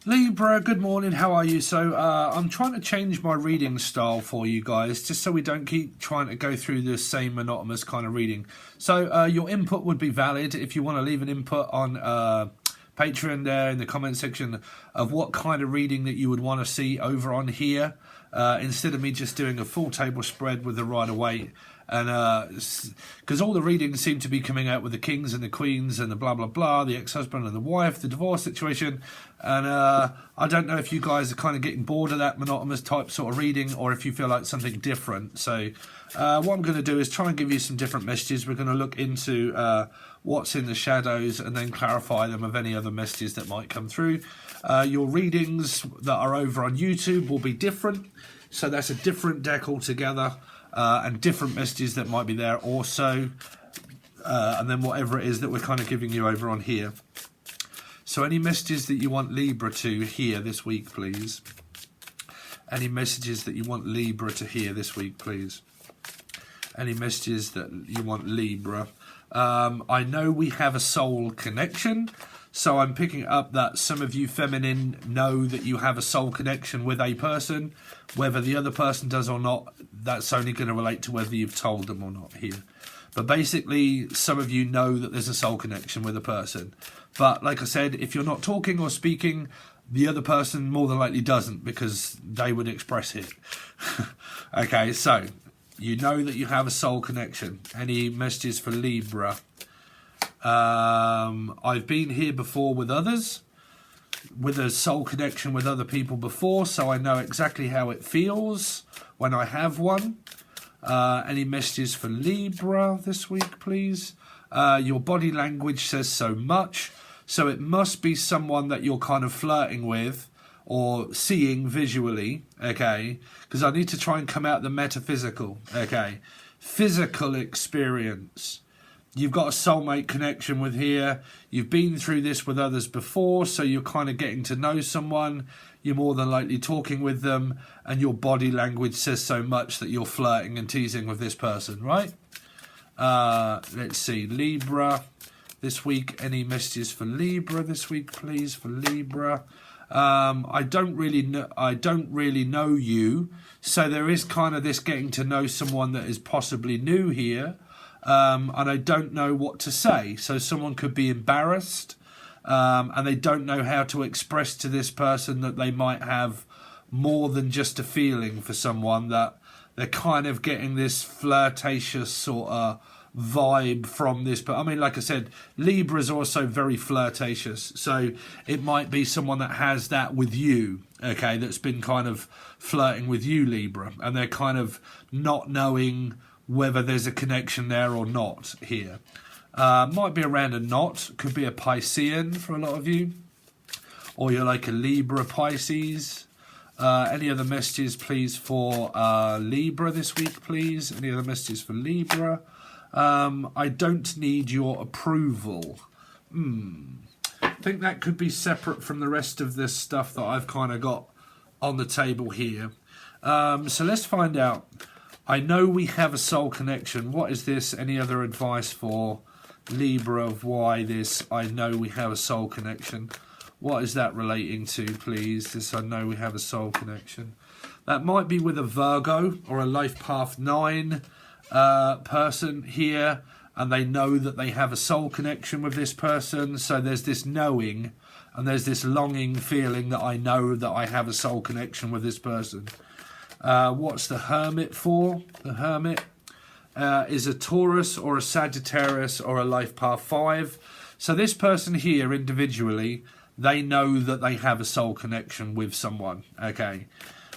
Libra, good morning, how are you? So I'm trying to change my reading style for you guys, just so we don't keep trying to go through the same monotonous kind of reading. So your input would be valid if you want to leave an input on Patreon there in the comment section of what kind of reading that you would want to see over on here, instead of me just doing a full table spread with the Rider-Waite. And because all the readings seem to be coming out with the kings and the queens and the blah blah blah, the ex-husband and the wife, the divorce situation, and I don't know if you guys are kind of getting bored of that monotonous type sort of reading, or if you feel like something different. So what I'm going to do is try and give you some different messages. We're going to look into what's in the shadows and then clarify them of any other messages that might come through. Your readings that are over on YouTube will be different, so that's a different deck altogether. And different messages that might be there also, and then whatever it is that we're kind of giving you over on here. So any messages that you want Libra to hear this week, please. Any messages that you want Libra to hear this week, please. Any messages that you want Libra. I know we have a soul connection, so I'm picking up that some of you feminine know that you have a soul connection with a person. Whether the other person does or not, that's only going to relate to whether you've told them or not here. But basically, some of you know that there's a soul connection with a person. But like I said, if you're not talking or speaking, the other person more than likely doesn't, because they would express it. Okay, so you know that you have a soul connection. Any messages for Libra? I've been here before with others, with a soul connection with other people before, so I know exactly how it feels when I have one. Any messages for Libra this week, please? Your body language says so much, so it must be someone that you're kind of flirting with or seeing visually, okay? Because I need to try and come out the metaphysical, okay? Physical experience. You've got a soulmate connection with here. You've been through this with others before, so you're kind of getting to know someone. You're more than likely talking with them, and your body language says so much that you're flirting and teasing with this person, right? Let's see, Libra this week. Any messages for Libra this week, please? For Libra, I don't really know you, so there is kind of this getting to know someone that is possibly new here. And I don't know what to say. So someone could be embarrassed, and they don't know how to express to this person that they might have more than just a feeling for someone, that they're kind of getting this flirtatious sort of vibe from this. But I mean, like I said, Libra is also very flirtatious. So it might be someone that has that with you, okay, that's been kind of flirting with you, Libra, and they're kind of not knowing whether there's a connection there or not here. Might be around a knot. Could be a Piscean for a lot of you. Or you're like a Libra Pisces. Any other messages, please, for Libra this week, please? Any other messages for Libra? I don't need your approval. I think that could be separate from the rest of this stuff that I've kind of got on the table here. So let's find out. I know we have a soul connection. What is this? Any other advice for Libra of why this? I know we have a soul connection. What is that relating to, please? This I know we have a soul connection. That might be with a Virgo or a Life Path 9 person here, and they know that they have a soul connection with this person. So there's this knowing, and there's this longing feeling that I know that I have a soul connection with this person. What's the Hermit for? The Hermit is a Taurus or a Sagittarius or a Life Path 5. So this person here individually, they know that they have a soul connection with someone, okay?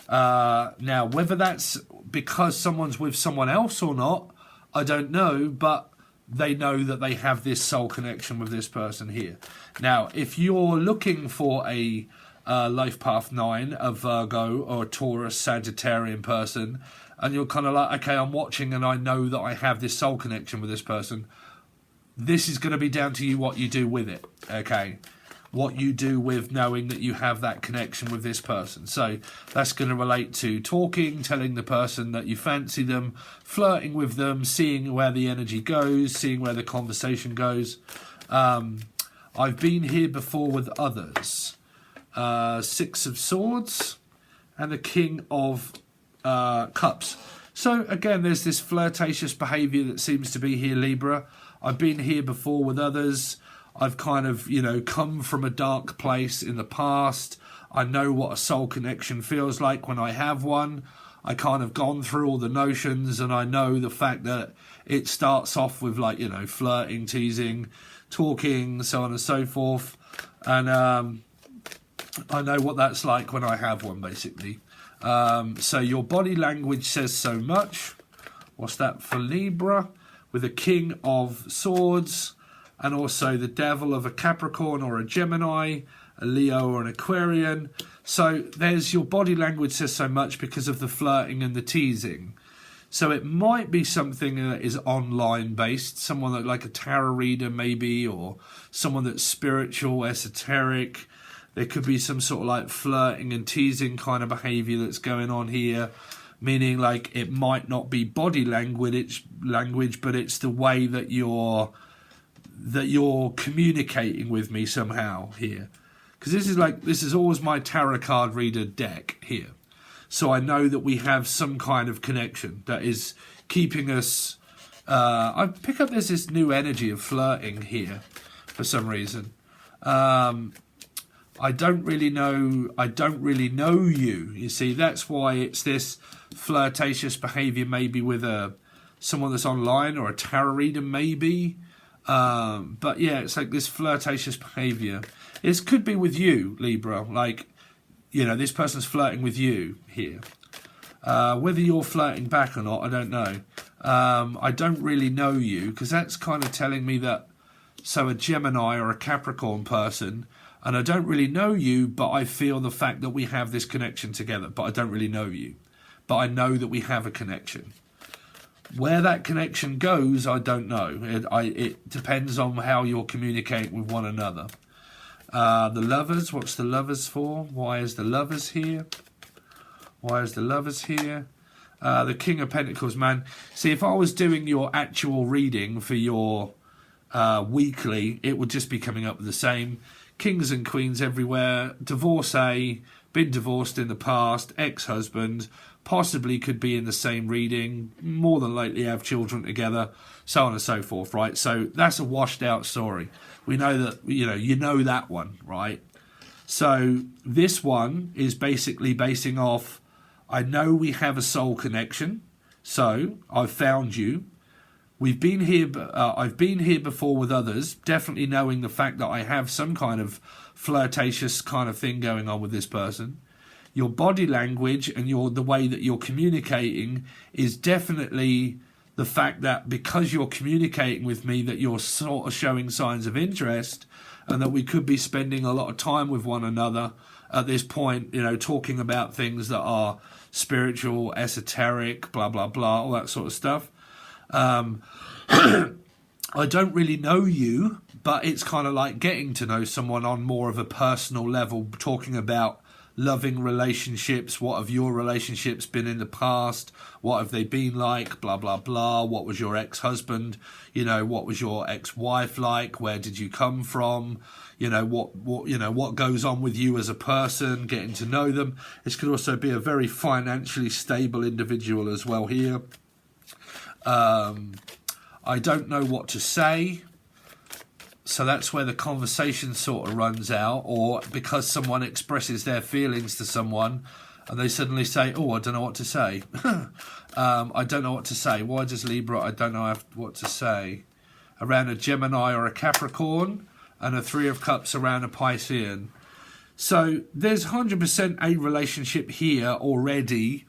Now, whether that's because someone's with someone else or not, I don't know, but they know that they have this soul connection with this person here. Now, if you're looking for a Life Path 9, a Virgo or a Taurus Sagittarian person, and you're kind of like, okay, I'm watching and I know that I have this soul connection with this person, this is going to be down to you what you do with it, okay? What you do with knowing that you have that connection with this person. So that's going to relate to talking, telling the person that you fancy them, flirting with them, seeing where the energy goes, seeing where the conversation goes. I've been here before with others. Six of Swords, and the King of Cups. So again, there's this flirtatious behaviour that seems to be here, Libra. I've been here before with others. I've kind of, you know, come from a dark place in the past. I know what a soul connection feels like when I have one. I kind of gone through all the notions, and I know the fact that it starts off with, like, you know, flirting, teasing, talking, so on and so forth. And I know what that's like when I have one, basically. So your body language says so much. What's that for Libra? With a King of Swords, and also the Devil of a Capricorn or a Gemini, a Leo or an Aquarian. So there's your body language says so much because of the flirting and the teasing. So it might be something that is online based, someone that, like a tarot reader maybe, or someone that's spiritual, esoteric. There could be some sort of like flirting and teasing kind of behaviour that's going on here, meaning like it might not be body language, but it's the way that you're communicating with me somehow here. Because this is always my tarot card reader deck here. So I know that we have some kind of connection that is keeping us... I pick up there's this new energy of flirting here for some reason. I don't really know you. You see, that's why it's this flirtatious behaviour maybe with someone that's online or a tarot reader maybe. But yeah, it's like this flirtatious behaviour. It could be with you, Libra. Like, you know, this person's flirting with you here. Whether you're flirting back or not, I don't know. I don't really know you, because that's kind of telling me that, so a Gemini or a Capricorn person, and I don't really know you, but I feel the fact that we have this connection together, but I don't really know you. But I know that we have a connection. Where that connection goes, I don't know. It depends on how you're communicating with one another. The Lovers, what's the Lovers for? Why is the Lovers here? Why is the Lovers here? The King of Pentacles, man. See, if I was doing your actual reading for your weekly, it would just be coming up with the same. Kings and Queens everywhere. Divorcee, been divorced in the past, ex-husband, possibly could be in the same reading, more than likely have children together, so on and so forth, right? So that's a washed out story. We know that, you know that one, right? So this one is basically basing off, I know we have a soul connection, so I've found you. We've been here. I've been here before with others, definitely knowing the fact that I have some kind of flirtatious kind of thing going on with this person. Your body language and the way that you're communicating is definitely the fact that because you're communicating with me, that you're sort of showing signs of interest, and that we could be spending a lot of time with one another at this point, talking about things that are spiritual, esoteric, blah, blah, blah, all that sort of stuff. I don't really know you, but it's kind of like getting to know someone on more of a personal level, talking about loving relationships. What have your relationships been in the past? What have they been like? Blah, blah, blah. What was your ex-husband? What was your ex-wife like? Where did you come from? What goes on with you as a person, getting to know them. This could also be a very financially stable individual as well here. I don't know what to say, so that's where the conversation sort of runs out, or because someone expresses their feelings to someone and they suddenly say, oh, I don't know what to say. I don't know what to say. Why does Libra, I don't know what to say? Around a Gemini or a Capricorn, and a Three of Cups around a Piscean. So there's 100% a relationship here already,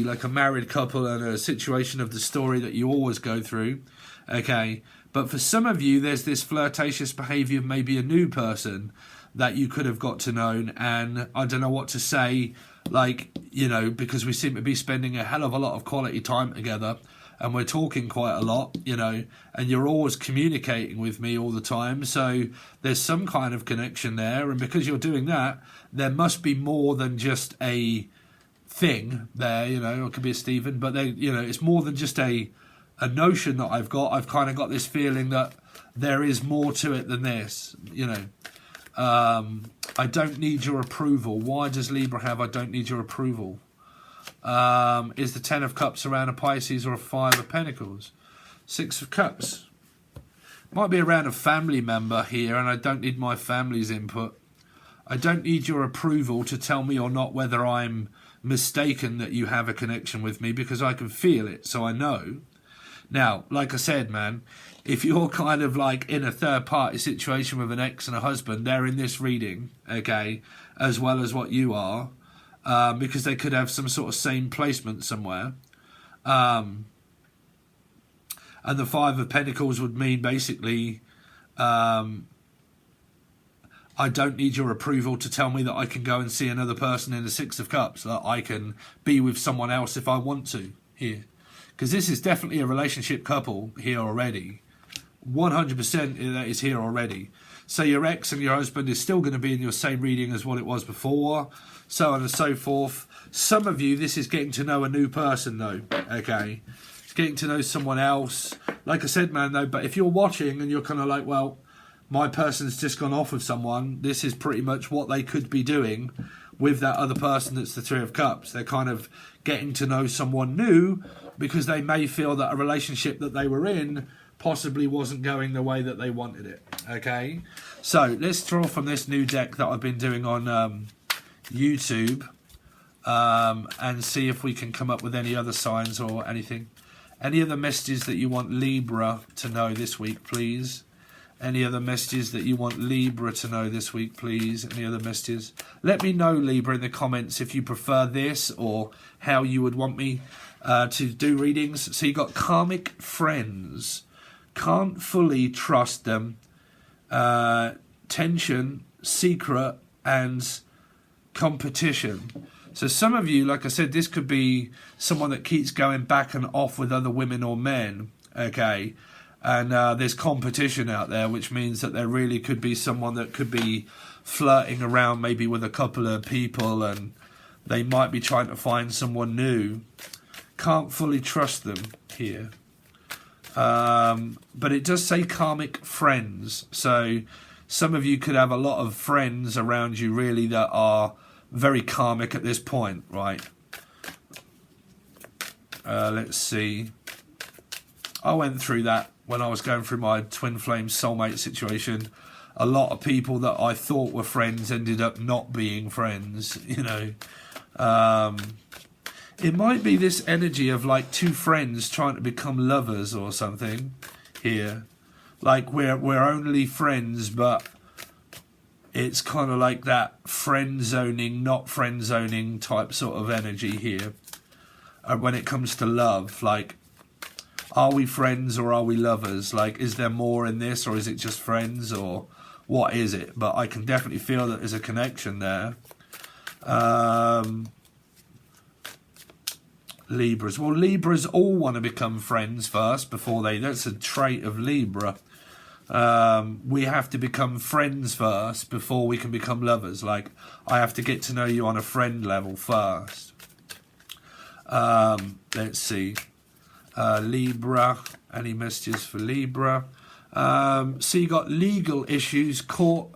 like a married couple and a situation of the story that you always go through, okay? But for some of you, there's this flirtatious behaviour of maybe a new person that you could have got to know, and I don't know what to say, because we seem to be spending a hell of a lot of quality time together, and we're talking quite a lot, and you're always communicating with me all the time, so there's some kind of connection there, and because you're doing that, there must be more than just a thing there, it could be a Stephen, but it's more than just a notion that I've got. I've kind of got this feeling that there is more to it than this, I don't need your approval. Why does Libra have I don't need your approval? Is the Ten of Cups around a Pisces or a Five of Pentacles? Six of Cups. Might be around a family member here, and I don't need my family's input. I don't need your approval to tell me or not whether I'm mistaken that you have a connection with me, because I can feel it, so I know. Now, like I said, man, if you're kind of like in a third-party situation with an ex and a husband, they're in this reading, okay, as well as what you are, because they could have some sort of same placement somewhere. And the Five of Pentacles would mean basically, I don't need your approval to tell me that I can go and see another person in the Six of Cups, that I can be with someone else if I want to here. Because this is definitely a relationship couple here already. 100% that is here already. So your ex and your husband is still going to be in your same reading as what it was before, so on and so forth. Some of you, this is getting to know a new person though, okay? It's getting to know someone else. Like I said, man, though, but if you're watching and you're kind of like, well, my person's just gone off with someone, this is pretty much what they could be doing with that other person that's the Three of Cups. They're kind of getting to know someone new because they may feel that a relationship that they were in possibly wasn't going the way that they wanted it, okay? So let's draw from this new deck that I've been doing on YouTube and see if we can come up with any other signs or anything. Any other messages that you want Libra to know this week, please? Any other messages that you want Libra to know this week, please? Any other messages? Let me know, Libra, in the comments if you prefer this or how you would want me to do readings. So you got karmic friends. Can't fully trust them. Tension, secret, and competition. So some of you, like I said, this could be someone that keeps going back and off with other women or men, okay? And there's competition out there, which means that there really could be someone that could be flirting around maybe with a couple of people, and they might be trying to find someone new. Can't fully trust them here. But it does say karmic friends. So some of you could have a lot of friends around you really that are very karmic at this point, right? Let's see. I went through that when I was going through my twin flame soulmate situation. A lot of people that I thought were friends ended up not being friends, you know. It might be this energy of like two friends trying to become lovers or something here. Like we're only friends, but it's kind of like that friend zoning, not friend zoning type sort of energy here. When it comes to love, like, are we friends or are we lovers? Like, is there more in this, or is it just friends, or what is it? But I can definitely feel that there's a connection there. Libras. Well, Libras all want to become friends first before they... That's a trait of Libra. We have to become friends first before we can become lovers. Like, I have to get to know you on a friend level first. Let's see. Libra. Any messages for Libra? So you got legal issues, court,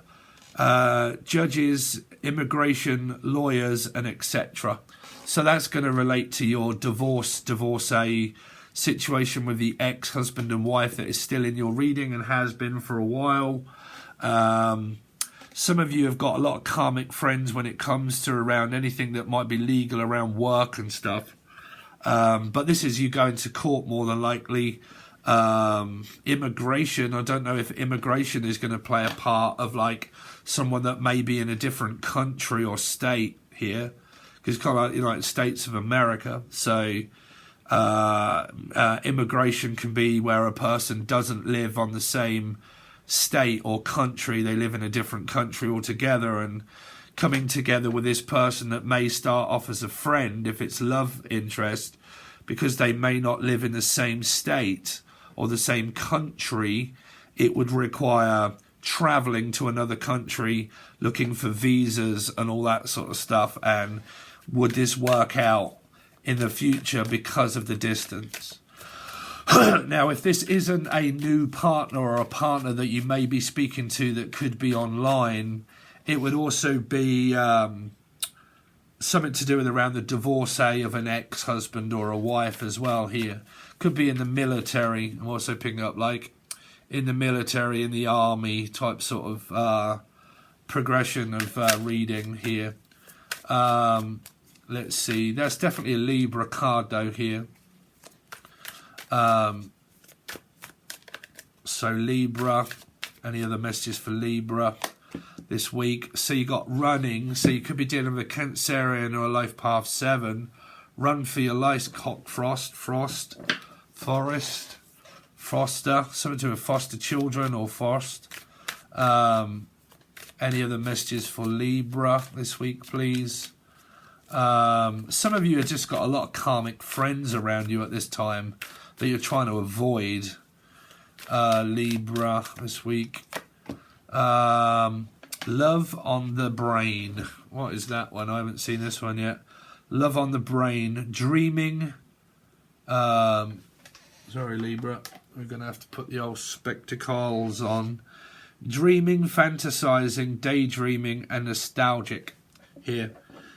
judges, immigration, lawyers, and etc. So that's going to relate to your divorcee situation with the ex-husband and wife that is still in your reading and has been for a while. Some of you have got a lot of karmic friends when it comes to around anything that might be legal around work and stuff. But this is you going to court more than likely. Immigration, I don't know if immigration is going to play a part of like someone that may be in a different country or state here, because it's kind of like the United States of America. So immigration can be where a person doesn't live on the same state or country, they live in a different country altogether, and coming together with this person that may start off as a friend if it's love interest, because they may not live in the same state or the same country. It would require traveling to another country, looking for visas and all that sort of stuff. And would this work out in the future because of the distance? Now, if this isn't a new partner or a partner that you may be speaking to that could be online, it would also be something to do with around the divorcee of an ex-husband or a wife as well here. Could be in the military. I'm also picking up like in the military, in the army type sort of progression of reading here. Let's see. That's definitely a Libra card though here. So Libra, any other messages for Libra this week? So you got running, so you could be dealing with a Cancerian or a life path 7. Run for your life, Froster, something to do with foster children or Frost. Any other messages for Libra this week, please? Some of you have just got a lot of karmic friends around you at this time that you're trying to avoid. Libra this week. Love on the Brain. What is that one? I haven't seen this one yet. Love on the Brain. Dreaming. Sorry, Libra. We're going to have to put the old spectacles on. Dreaming, fantasizing, daydreaming, and nostalgic here.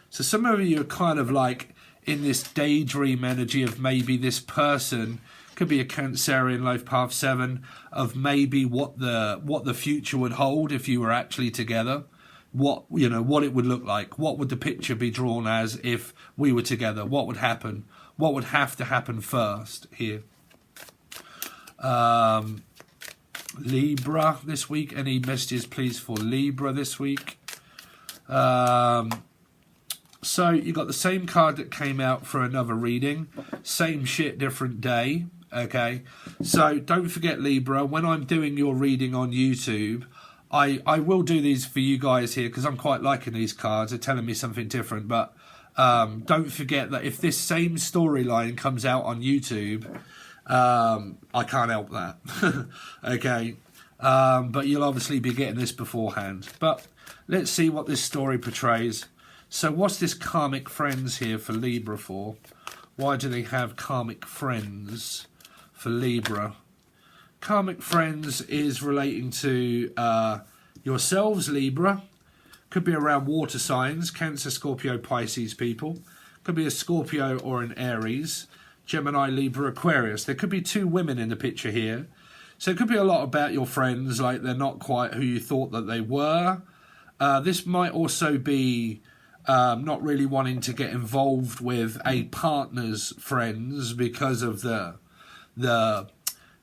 So some of you are kind of like in this daydream energy of maybe this person could be a Cancerian life path 7 of maybe what the future would hold if you were actually together. What it would look like. What would the picture be drawn as if we were together? What would happen? What would have to happen first here? Libra this week. Any messages please for Libra this week? So you got the same card that came out for another reading. Same shit, different day. Okay, so don't forget Libra, when I'm doing your reading on YouTube, I will do these for you guys here because I'm quite liking these cards. They're telling me something different, but don't forget that if this same storyline comes out on YouTube, I can't help that. Okay, but you'll obviously be getting this beforehand. But let's see what this story portrays. So what's this karmic friends here for Libra for? Why do they have karmic friends for Libra? Karmic friends is relating to yourselves, Libra. Could be around water signs, Cancer, Scorpio, Pisces people. Could be a Scorpio or an Aries. Gemini, Libra, Aquarius. There could be 2 women in the picture here. So it could be a lot about your friends, like they're not quite who you thought that they were. This might also be not really wanting to get involved with a partner's friends because of the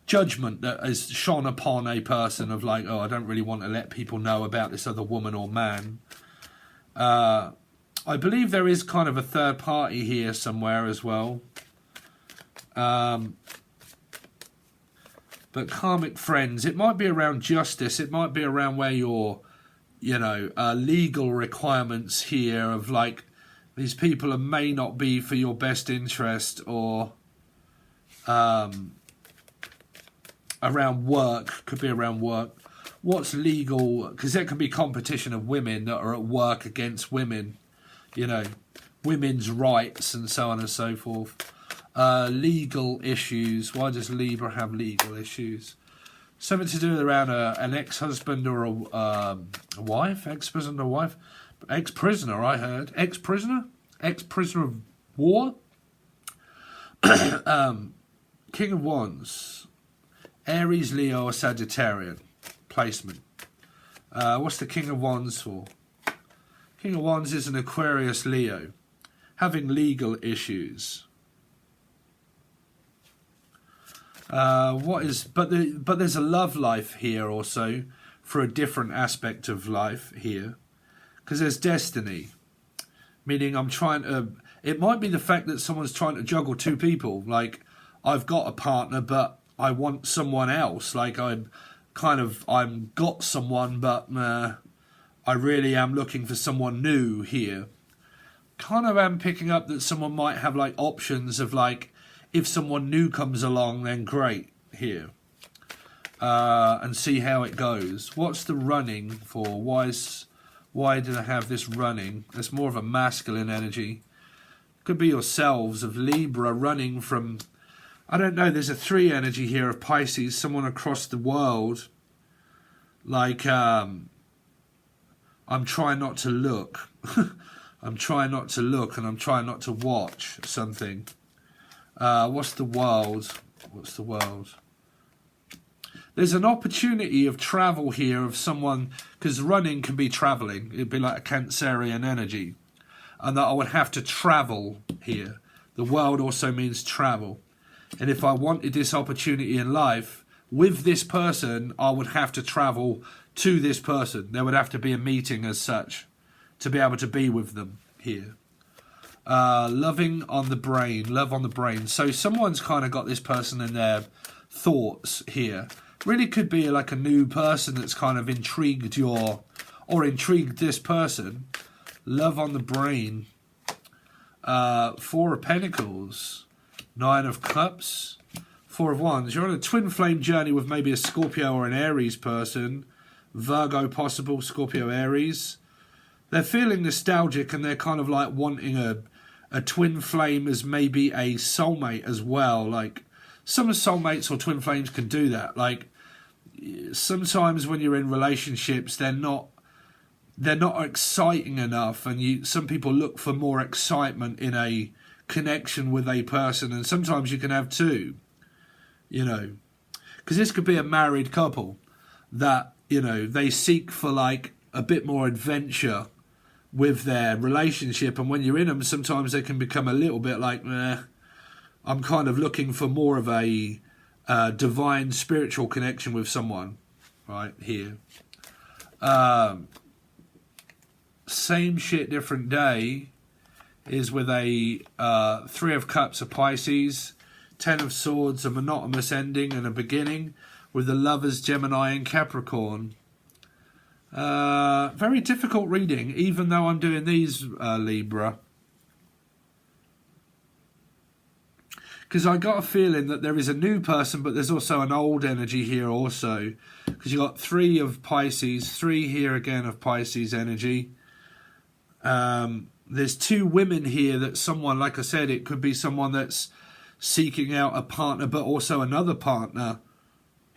judgment that is shone upon a person of like, oh, I don't really want to let people know about this other woman or man. I believe there is kind of a third party here somewhere as well. But karmic friends, it might be around justice. It might be around where your, legal requirements here of like, these people may not be for your best interest, or around work, could be around work. What's legal, because there can be competition of women that are at work against women, women's rights and so on and so forth. Legal issues. Why does Libra have legal issues? Something to do with around an ex-husband or a wife, ex-husband or wife, ex-prisoner, I heard. Ex-prisoner of war. King of Wands, Aries, Leo, or Sagittarian placement. What's the King of Wands for? King of Wands is an Aquarius, Leo, having legal issues. But there's a love life here also for a different aspect of life here, because there's destiny, meaning it might be the fact that someone's trying to juggle 2 people, like I've got a partner but I want someone else, like I'm got someone but I really am looking for someone new here. Kind of am picking up that someone might have like options of like, if someone new comes along, then great here. And see how it goes. What's the running for? Why do they have this running? It's more of a masculine energy. Could be yourselves of Libra running from I don't know, there's a 3 energy here of Pisces, someone across the world. Like, I'm trying not to look. I'm trying not to look, and I'm trying not to watch something. What's the world? What's the world? There's an opportunity of travel here of someone, because running can be travelling. It'd be like a Cancerian energy. And that I would have to travel here. The world also means travel. And if I wanted this opportunity in life, with this person, I would have to travel to this person. There would have to be a meeting as such to be able to be with them here. Loving on the brain, love on the brain. So someone's kind of got this person in their thoughts here. Really could be like a new person that's kind of intrigued or intrigued this person. Love on the brain. 4 of Pentacles. 9 of Cups, 4 of Wands. You're on a twin flame journey with maybe a Scorpio or an Aries person. Virgo possible, Scorpio, Aries. They're feeling nostalgic, and they're kind of like wanting a twin flame as maybe a soulmate as well. Like, some soulmates or twin flames can do that. Like, sometimes when you're in relationships, they're not exciting enough, and some people look for more excitement in a connection with a person, and sometimes you can have 2, you know, because this could be a married couple that, you know, they seek for like a bit more adventure with their relationship, and when you're in them, sometimes they can become a little bit like, I'm kind of looking for more of a divine spiritual connection with someone right here. Same shit, different day is with a 3 of Cups of Pisces, 10 of Swords, a monotonous ending and a beginning, with the Lovers, Gemini and Capricorn. Very difficult reading, even though I'm doing these, Libra. Because I got a feeling that there is a new person, but there's also an old energy here also. Because you got 3 of Pisces, 3 here again of Pisces energy. There's 2 women here that someone, like I said, it could be someone that's seeking out a partner, but also another partner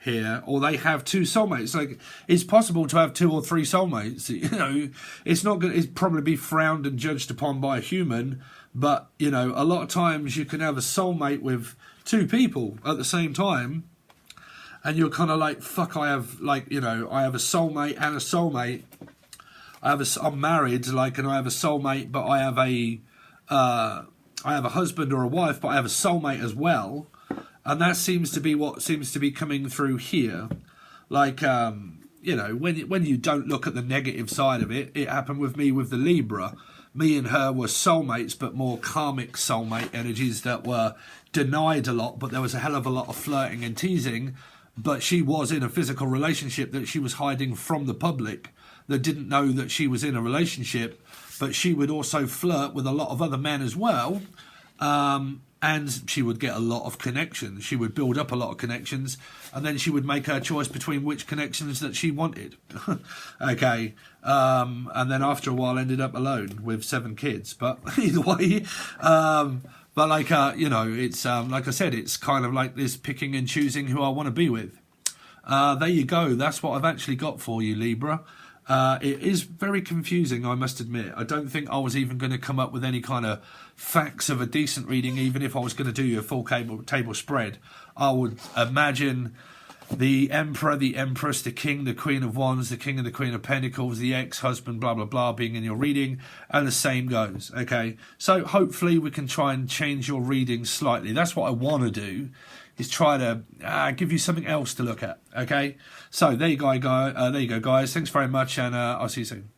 here, or they have 2 soulmates. Like, it's possible to have 2 or 3 soulmates. You know, it's not going to probably be frowned and judged upon by a human, but, you know, a lot of times you can have a soulmate with 2 people at the same time, and you're kind of like, fuck, I have, like, you know, I have a soulmate and a soulmate. I'm married, like, and I have a soulmate, but I have a husband or a wife, but I have a soulmate as well, and that seems to be what seems to be coming through here. Like, you know, when you don't look at the negative side of it, it happened with me with the Libra. Me and her were soulmates, but more karmic soulmate energies that were denied a lot, but there was a hell of a lot of flirting and teasing. But she was in a physical relationship that she was hiding from the public, that didn't know that she was in a relationship, but she would also flirt with a lot of other men as well, and she would get a lot of connections. She would build up a lot of connections, and then she would make her choice between which connections that she wanted. Okay, and then after a while ended up alone with 7 kids, but either way, but like, you know, it's like I said, it's kind of like this picking and choosing who I want to be with. There you go, that's what I've actually got for you, Libra. It is very confusing, I must admit. I don't think I was even going to come up with any kind of facts of a decent reading, even if I was going to do you a full table spread. I would imagine the Emperor, the Empress, the King, the Queen of Wands, the King and the Queen of Pentacles, the ex-husband, blah, blah, blah, being in your reading, and the same goes, okay? So hopefully we can try and change your reading slightly. That's what I want to do, is try to give you something else to look at, okay? So there you go, guys. Thanks very much, and I'll see you soon.